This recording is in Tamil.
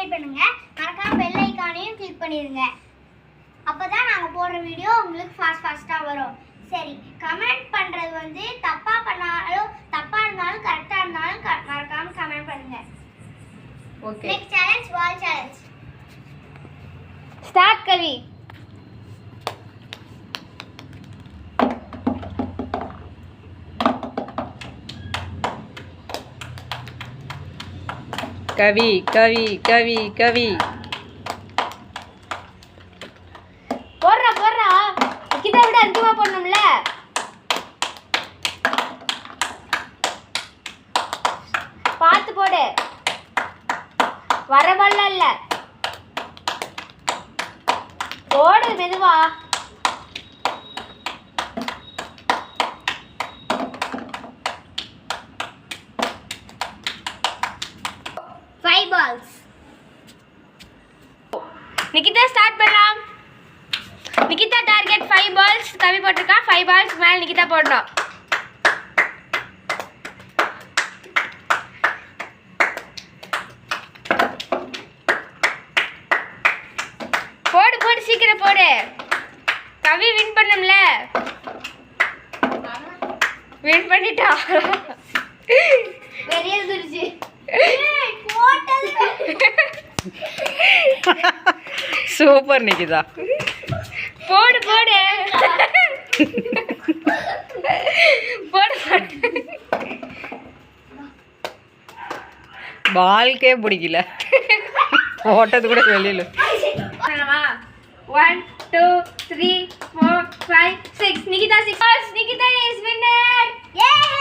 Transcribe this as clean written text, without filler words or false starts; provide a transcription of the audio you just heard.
சப்ஸ்கிரைப் பண்ணுங்க, மறக்காம பெல் ஐகானையும் கிளிக் பண்ணிருங்க. அப்பதான் நாங்க போடுற வீடியோ உங்களுக்கு ஃபாஸ்டா வரும். சரி, கமெண்ட் பண்றது வந்து தப்பா இருந்தாலும் கரெக்டா இருந்தாலும் மறக்காம கமெண்ட் பண்ணுங்க. ஓகே, நெக்ஸ்ட் சேலஞ்ச் வால் சேலஞ்ச். ஸ்டார்ட் கவி. கவி கவி கவி கவி போடுறா கிட்ட விட அதிகமா போடணும்ல. பார்த்து போடு, வரவல்ல இல்ல, போடு மெதுவா. Five balls. நிகிதா ஸ்டார்ட் பண்ணலாம். Nikita target 5 balls. கவி போட்டிருக்கா 5 balls மேல நிகிதா போடணும். போடு சீக்கிரம் போடு. கவி வின் பண்ணும்ல. வின் பண்ணிட்டா. வெளியே வந்துருச்சு. சூப்பர் நிகிதா. போடு பால்கே பிடிக்கல, ஓட்டது கூட வெளியில. 1 2 3 4 5 6. Nikita 6 balls. Nikita is winner. Yay!